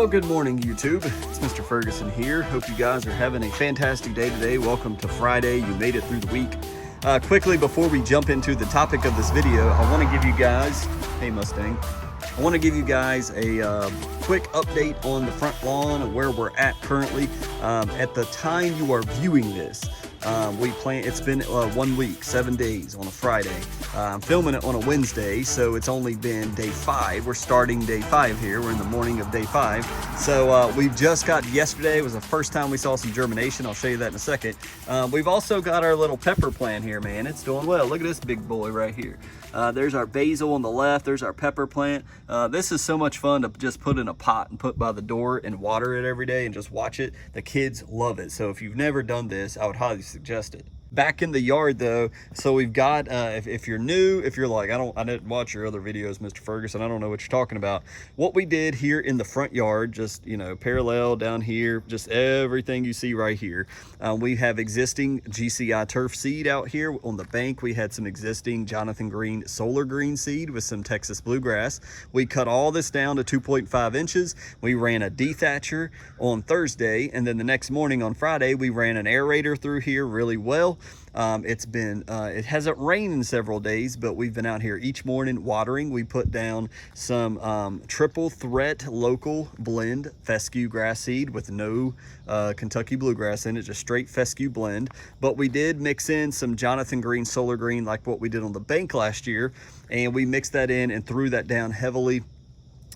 Well, good morning, YouTube. It's Mr. Ferguson here. Hope you guys are having a fantastic day today. Welcome to Friday. You made it through the week. Quickly, before we jump into the topic of this video, I want to give you guys, hey Mustang, I want to give you guys a quick update on the front lawn and where we're at currently. At the time you are viewing this, it's been 1 week, 7 days on a Friday. I'm filming it on a Wednesday, so it's only been day 5. We're starting day 5 here. We're in the morning of day 5. So we've just got yesterday. It was the first time we saw some germination. I'll show you that in a second. We've also got our little pepper plant here, man. It's doing well. Look at this big boy right here. There's our basil on the left. There's our pepper plant. This is so much fun to just put in a pot and put by the door and water it every day and just watch it. The kids love it. So if you've never done this, I would highly suggest it. Back in the yard though, so we've got if you're new, if you're like I didn't watch your other videos, Mr. Ferguson, I don't know what you're talking about. What we did here in the front yard, just parallel down here, just everything you see right here, we have existing GCI turf seed out here on the bank. We had some existing Jonathan Green solar green seed with some Texas bluegrass. We cut all this down to 2.5 inches. We ran a dethatcher on Thursday, and then the next morning on Friday we ran an aerator through here really well. It hasn't rained in several days, but we've been out here each morning watering. We put down some triple threat local blend fescue grass seed with no Kentucky bluegrass in it, just straight fescue blend. But we did mix in some Jonathan Green solar green like what we did on the bank last year, and we mixed that in and threw that down heavily,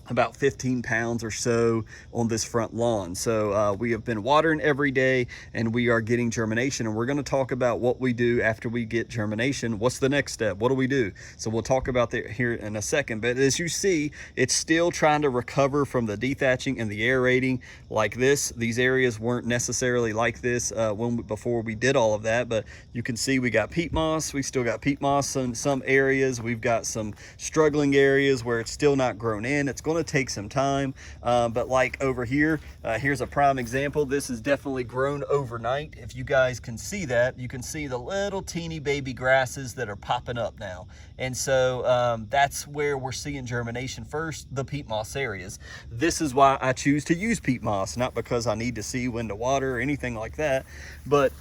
about 15 pounds or so on this front lawn. So we have been watering every day and we are getting germination, and we're going to talk about what we do after we get germination. What's the next step? What do we do? So we'll talk about that here in a second. But as you see, it's still trying to recover from the dethatching and the aerating like this. These areas weren't necessarily like this before we did all of that, but you can see we got peat moss. We still got peat moss in some areas. We've got some struggling areas where it's still not grown in. It's going to take some time, but like over here, here's a prime example. This is definitely grown overnight. If you guys can see that, you can see the little teeny baby grasses that are popping up now, and so that's where we're seeing germination first, the peat moss areas. This is why I choose to use peat moss, not because I need to see when to water or anything like that, but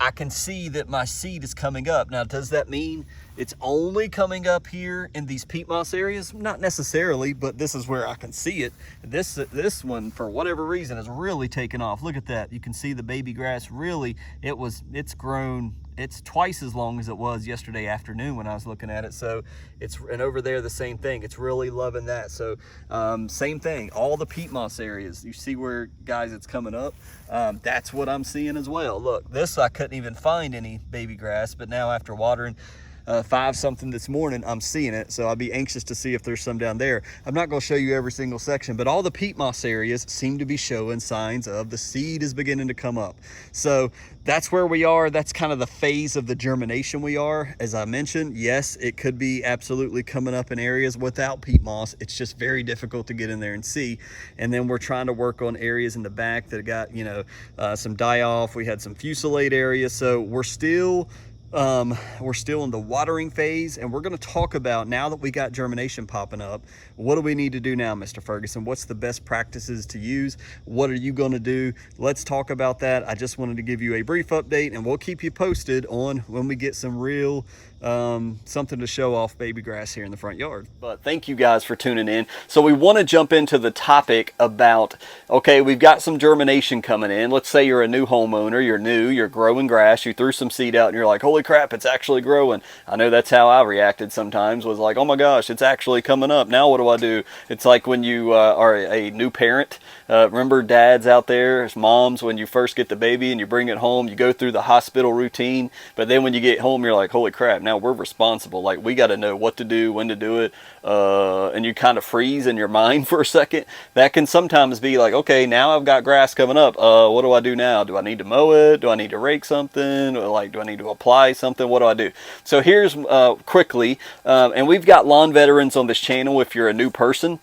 I can see that my seed is coming up. Now, does that mean it's only coming up here in these peat moss areas? Not necessarily, but this is where I can see it. This one, for whatever reason, has really taken off. Look at that. You can see the baby grass really, it's grown. It's twice as long as it was yesterday afternoon when I was looking at it. So and over there, the same thing. It's really loving that. So same thing, all the peat moss areas. You see where, guys, it's coming up. That's what I'm seeing as well. Look, this, I couldn't even find any baby grass, but now after watering 5 something this morning, I'm seeing it. So I'll be anxious to see if there's some down there. I'm not going to show you every single section, but all the peat moss areas seem to be showing signs of the seed is beginning to come up. So that's where we are. That's kind of the phase of the germination we are. As I mentioned, yes, it could be absolutely coming up in areas without peat moss. It's just very difficult to get in there and see. And then we're trying to work on areas in the back that got, some die off. We had some fusillate areas. So we're still in the watering phase, and we're going to talk about, now that we got germination popping up, what do we need to do now, Mr. Ferguson? What's the best practices to use? What are you going to do? Let's talk about that. I just wanted to give you a brief update, and we'll keep you posted on when we get some real something to show off baby grass here in the front yard. But thank you guys for tuning in. So we want to jump into the topic about, okay, we've got some germination coming in. Let's say you're a new homeowner, you're growing grass, you threw some seed out and you're like, holy crap, it's actually growing. I know that's how I reacted sometimes, was like, oh my gosh, it's actually coming up. Now what do I do? It's like when you are a new parent. Remember dads out there, moms, when you first get the baby and you bring it home, you go through the hospital routine, but then when you get home, you're like, holy crap, now we're responsible. Like, we got to know what to do, when to do it, and you kind of freeze in your mind for a second. That can sometimes be like, okay, now I've got grass coming up. What do I do now? Do I need to mow it? Do I need to rake something? Or like, do I need to apply something? What do I do? So here's quickly, and we've got lawn veterans on this channel if you're a new person.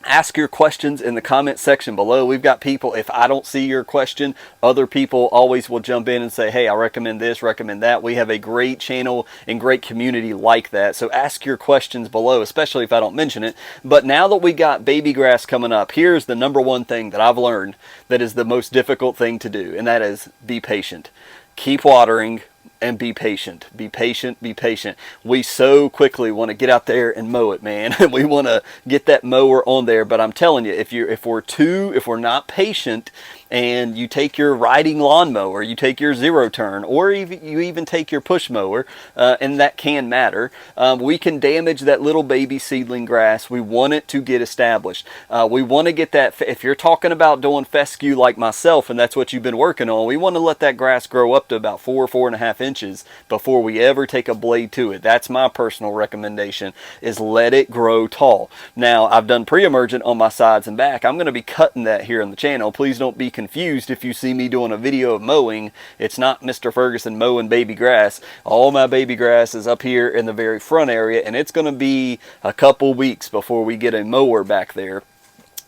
Ask your questions in the comment section below. We've got people, if I don't see your question, other people always will jump in and say, hey, I recommend this, recommend that. We have a great channel and great community like that. So ask your questions below, especially if I don't mention it. But now that we got baby grass coming up, here's the number one thing that I've learned that is the most difficult thing to do, and that is be patient. Keep watering and be patient. Be patient, be patient. We so quickly want to get out there and mow it, man. We want to get that mower on there, but I'm telling you, if we're not patient, and you take your riding lawnmower, you take your zero turn, or you even take your push mower, and that can matter, we can damage that little baby seedling grass. We want it to get established. We want to get that, if you're talking about doing fescue like myself, and that's what you've been working on, we want to let that grass grow up to about 4.5 inches before we ever take a blade to it. That's my personal recommendation, is let it grow tall. Now, I've done pre-emergent on my sides and back. I'm going to be cutting that here on the channel. Please don't be confused if you see me doing a video of mowing. It's not Mr. Ferguson mowing baby grass. All my baby grass is up here in the very front area, and it's going to be a couple weeks before we get a mower back there.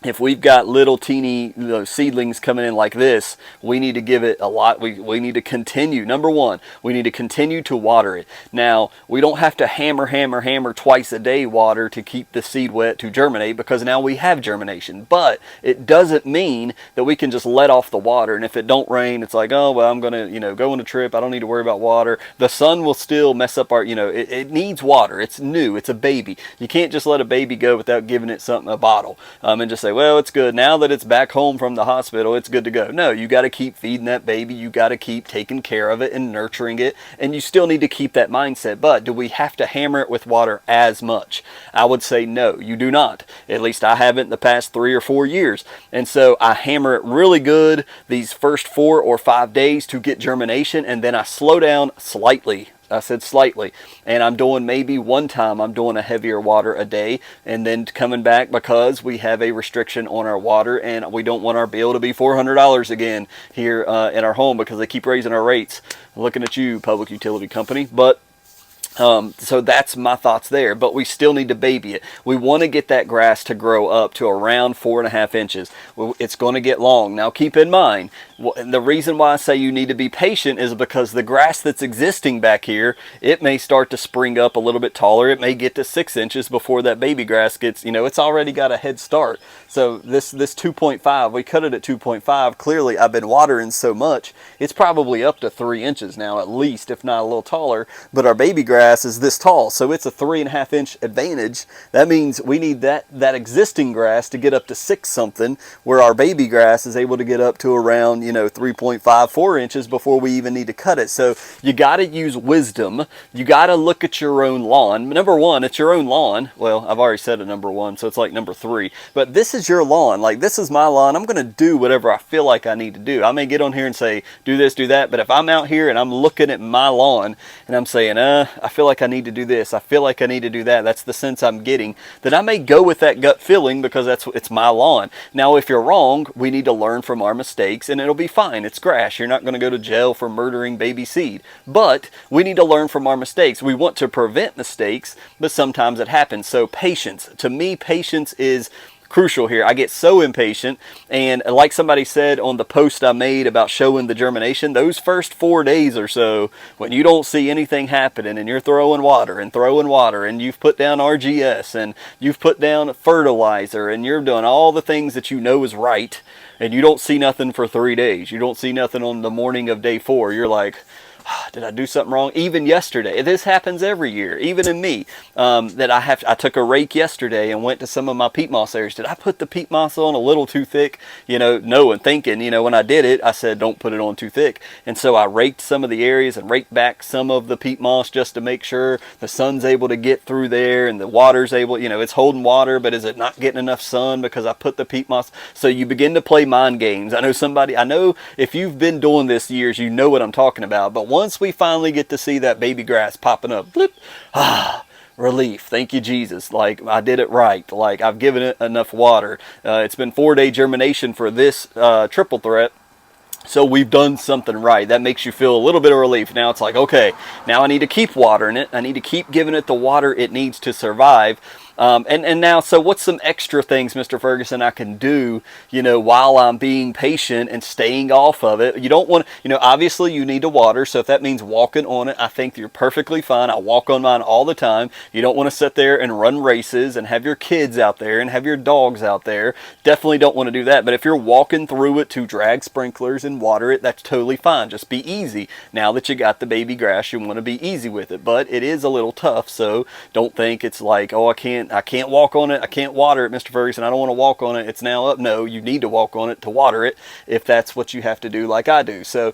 If we've got little teeny seedlings coming in like this, we need to give it a lot. We need to continue. Number one, we need to continue to water it. Now, we don't have to hammer twice a day water to keep the seed wet to germinate, because now we have germination. But it doesn't mean that we can just let off the water. And if it don't rain, it's like, oh, well, I'm going to, go on a trip. I don't need to worry about water. The sun will still mess up our, it needs water. It's new. It's a baby. You can't just let a baby go without giving it something, a bottle, and just say, well, it's good. Now that it's back home from the hospital, it's good to go. No, you got to keep feeding that baby. You got to keep taking care of it and nurturing it. And you still need to keep that mindset. But do we have to hammer it with water as much? I would say no, you do not. At least I haven't in the past 3 or 4 years. And so I hammer it really good these first 4 or 5 days to get germination. And then I slow down slightly. I said slightly, and I'm doing maybe one time I'm doing a heavier water a day, and then coming back because we have a restriction on our water, and we don't want our bill to be $400 again here in our home because they keep raising our rates. I'm looking at you, public utility company. But so that's my thoughts there, but we still need to baby it. We want to get that grass to grow up to around 4.5 inches. It's going to get long. Now keep in mind, the reason why I say you need to be patient is because the grass that's existing back here, it may start to spring up a little bit taller. It may get to 6 inches before that baby grass gets, it's already got a head start. So this 2.5, we cut it at 2.5. Clearly I've been watering so much, it's probably up to 3 inches now at least, if not a little taller. But our baby grass is this tall, so it's a 3.5 inch advantage. That means we need that existing grass to get up to 6 something, where our baby grass is able to get up to around 3.5, 4 inches before we even need to cut it. So you got to use wisdom. You got to look at your own lawn. Number one, it's your own lawn. Well, I've already said it, number one, so it's like number 3. But this is your lawn. Like, this is my lawn. I'm going to do whatever I feel like I need to do. I may get on here and say do this, do that, but if I'm out here and I'm looking at my lawn and I'm saying I feel like I need to do this, I feel like I need to do that, that's the sense I'm getting, then I may go with that gut feeling because it's my lawn. Now, if you're wrong, we need to learn from our mistakes, and it'll be fine. It's grass. You're not going to go to jail for murdering baby seed. But we need to learn from our mistakes. We want to prevent mistakes, but sometimes it happens. So patience. To me, patience is crucial here. I get so impatient, and like somebody said on the post I made about showing the germination, those first 4 days or so, when you don't see anything happening and you're throwing water and you've put down RGS and you've put down fertilizer and you're doing all the things that you know is right, and you don't see nothing for 3 days, you don't see nothing on the morning of day 4, you're like, did I do something wrong? Even yesterday, this happens every year, even in me, I took a rake yesterday and went to some of my peat moss areas. Did I put the peat moss on a little too thick? No, thinking, when I did it, I said, don't put it on too thick. And so I raked some of the areas and raked back some of the peat moss just to make sure the sun's able to get through there and the water's able, it's holding water, but is it not getting enough sun because I put the peat moss? So you begin to play mind games. I know if you've been doing this years, you know what I'm talking about. But once we finally get to see that baby grass popping up, blip, relief. Thank you, Jesus. Like, I did it right. Like, I've given it enough water. It's been 4-day germination for this triple threat. So we've done something right. That makes you feel a little bit of relief. Now it's like, okay, now I need to keep watering it. I need to keep giving it the water it needs to survive. And now, so what's some extra things, Mr. Ferguson, I can do, while I'm being patient and staying off of it? You don't want, obviously you need to water. So if that means walking on it, I think you're perfectly fine. I walk on mine all the time. You don't want to sit there and run races and have your kids out there and have your dogs out there. Definitely don't want to do that. But if you're walking through it to drag sprinklers and water it, that's totally fine. Just be easy. Now that you got the baby grass, you want to be easy with it. But it is a little tough, so don't think it's like, oh, I can't walk on it, I can't water it, Mr. Ferguson, I don't want to walk on it, it's now up. No, you need to walk on it to water it if that's what you have to do, like I do. So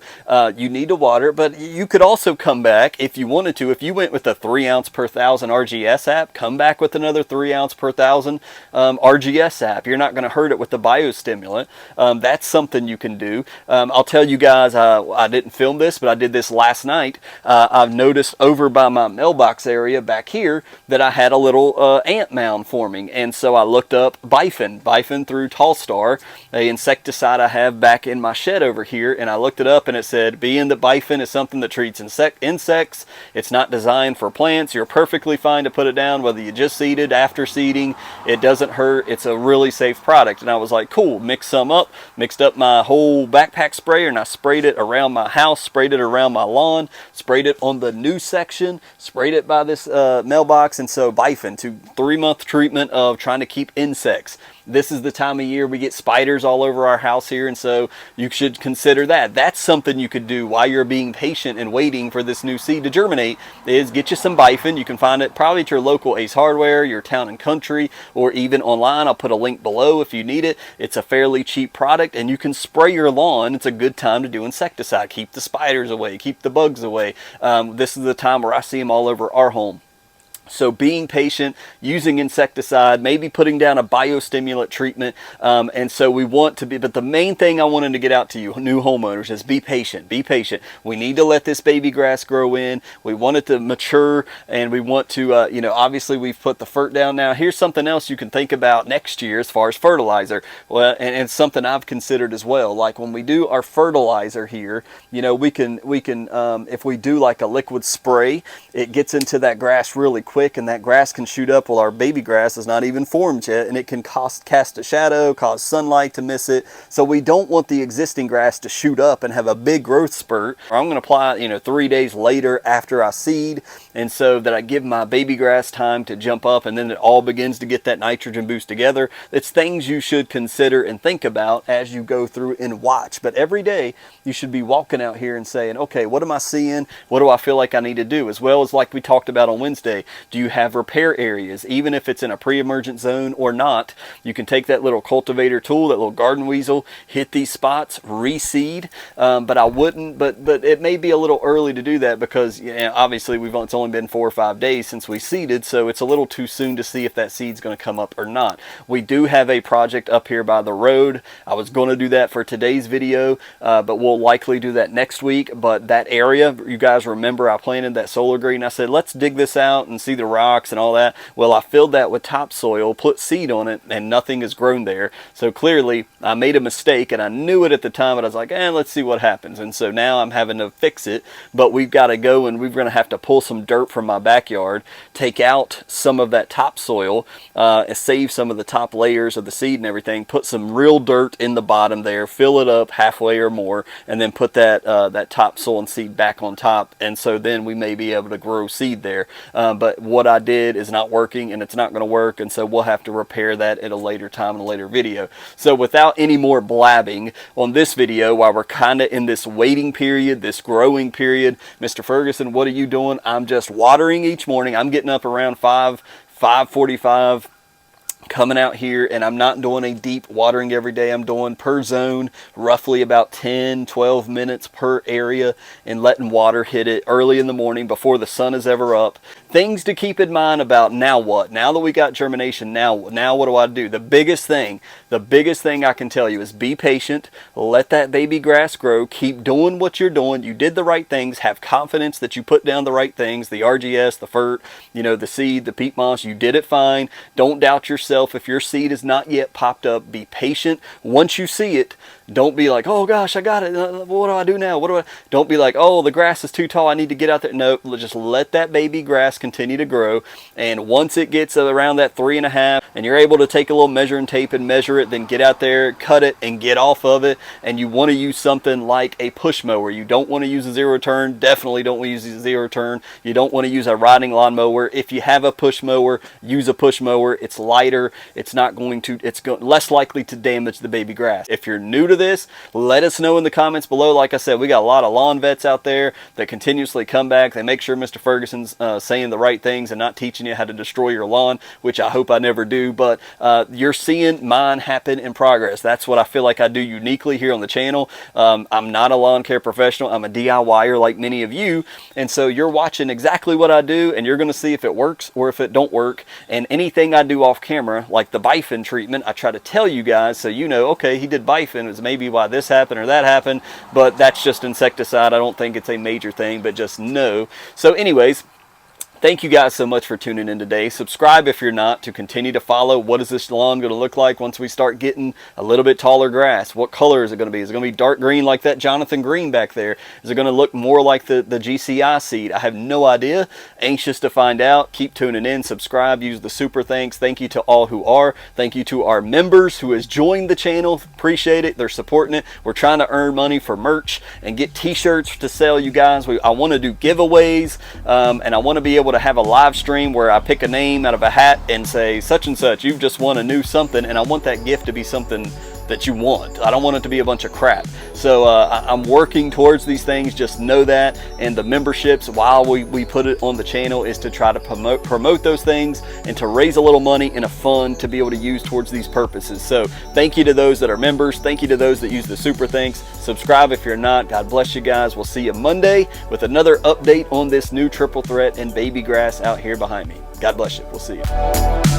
you need to water it, but you could also come back if you wanted to. If you went with a 3 ounce per thousand RGS app, come back with another 3 ounce per thousand RGS app. You're not going to hurt it with the biostimulant. That's something you can do. I'll tell you guys, I didn't film this, but I did this last night. I've noticed over by my mailbox area back here that I had a little ant mound forming, and so I looked up Bifin through Tallstar, a insecticide I have back in my shed over here, and I looked it up, and it said, being that Bifin is something that treats insects, it's not designed for plants. You're perfectly fine to put it down whether you just seeded, after seeding. It doesn't hurt. It's a really safe product. And I was like, cool, mixed up my whole backpack sprayer, and I sprayed it around my house, sprayed it around my lawn, sprayed it on the new section, sprayed it by this mailbox. And so Bifin, to 3-month treatment of trying to keep insects. This is the time of year we get spiders all over our house here, and so you should consider that. That's something you could do while you're being patient and waiting for this new seed to germinate, is get you some Bifin. You can find it probably at your local Ace Hardware, your Town and Country, or even online. I'll put a link below if you need it. It's a fairly cheap product, and you can spray your lawn. It's a good time to do insecticide. Keep the spiders away, keep the bugs away. This is the time where I see them all over our home. So being patient, using insecticide, maybe putting down a biostimulant treatment. And so we want to be, but the main thing I wanted to get out to you, new homeowners, is be patient. Be patient. We need to let this baby grass grow in. We want it to mature, and we want to, obviously we've put the fert down now. Here's something else you can think about next year as far as fertilizer. Well, and it's something I've considered as well. Like when we do our fertilizer here, we can, if we do like a liquid spray, it gets into that grass really quick, and that grass can shoot up while our baby grass is not even formed yet, and it can cast a shadow, cause sunlight to miss it. So we don't want the existing grass to shoot up and have a big growth spurt. Or I'm going to apply 3 days later after I seed, and so that I give my baby grass time to jump up, and then it all begins to get that nitrogen boost together. It's things you should consider and think about as you go through and watch. But every day you should be walking out here and saying, okay, what am I seeing? What do I feel like I need to do? As well as like we talked about on Wednesday, do you have repair areas? Even if it's in a pre-emergent zone or not, you can take that little cultivator tool, that little garden weasel, hit these spots, reseed. But I wouldn't, but it may be a little early to do that because obviously it's only been 4 or 5 days since we seeded, so it's a little too soon to see if that seed's going to come up or not. We do have a project up here by the road. I was going to do that for today's video, but we'll likely do that next week. But that area, you guys remember I planted that solar green. I said, let's dig this out and see the rocks and all that. Well, I filled that with topsoil, put seed on it, and nothing has grown there. So clearly I made a mistake, and I knew it at the time, but I was like, let's see what happens. And so now I'm having to fix it, but we've got to go, and we're going to have to pull some dirt from my backyard, take out some of that topsoil, save some of the top layers of the seed and everything, put some real dirt in the bottom there, fill it up halfway or more, and then put that topsoil and seed back on top. And so then we may be able to grow seed there. But what I did is not working, and it's not going to work, and so we'll have to repair that at a later time in a later video. So without any more blabbing on this video, while we're kind of in this waiting period, this growing period, Mr. Ferguson, what are you doing? I'm just watering each morning. I'm getting up around 5:45, coming out here, and I'm not doing a deep watering every day. I'm doing per zone roughly about 10-12 minutes per area, and letting water hit it early in the morning before the sun is ever up. Things to keep in mind about now what? Now that we got germination, now what do I do? The biggest thing I can tell you is be patient, let that baby grass grow, keep doing what you're doing. You did the right things, have confidence that you put down the right things, the RGS, the FERT, the seed, the peat moss, you did it fine. Don't doubt yourself if your seed is not yet popped up. Be patient. Once you see it, Don't be like, oh gosh, I got it. What do I do now? Don't be like, oh, the grass is too tall, I need to get out there. No, just let that baby grass continue to grow. And once it gets around that 3.5 and you're able to take a little measuring tape and measure it, then get out there, cut it, and get off of it. And you want to use something like a push mower. You don't want to use a zero turn. Definitely don't want to use a zero turn. You don't want to use a riding lawn mower. If you have a push mower, use a push mower. It's lighter. It's less likely to damage the baby grass. If you're new to this, let us know in the comments below. Like I said, we got a lot of lawn vets out there that continuously come back. They make sure Mr. Ferguson's saying the right things and not teaching you how to destroy your lawn, which I hope I never do. But you're seeing mine happen in progress. That's what I feel like I do uniquely here on the channel. I'm not a lawn care professional. I'm a DIYer like many of you. And so you're watching exactly what I do, and you're going to see if it works or if it don't work. And anything I do off camera, like the bifin treatment, I try to tell you guys so you know, okay, he did bifin. It's maybe why this happened or that happened, but that's just insecticide. I don't think it's a major thing, but just know. So anyways, thank you guys so much for tuning in today. Subscribe if you're not, to continue to follow. What is this lawn going to look like once we start getting a little bit taller grass? What color is it going to be? Is it going to be dark green like that Jonathan Green back there? Is it going to look more like the GCI seed? I have no idea. Anxious to find out. Keep tuning in. Subscribe. Use the super thanks. Thank you to all who are. Thank you to our members who has joined the channel. Appreciate it. They're supporting it. We're trying to earn money for merch and get t-shirts to sell, you guys. I want to do giveaways, and I want to be able to have a live stream where I pick a name out of a hat and say such and such, you've just won a new something, and I want that gift to be something that you want. I don't want it to be a bunch of crap. So I'm working towards these things, just know that. And the memberships, while we put it on the channel, is to try to promote those things and to raise a little money in a fund to be able to use towards these purposes. So thank you to those that are members. Thank you to those that use the super thanks. Subscribe if you're not. God bless you guys. We'll see you Monday with another update on this new triple threat and baby grass out here behind me. God bless you. We'll see you.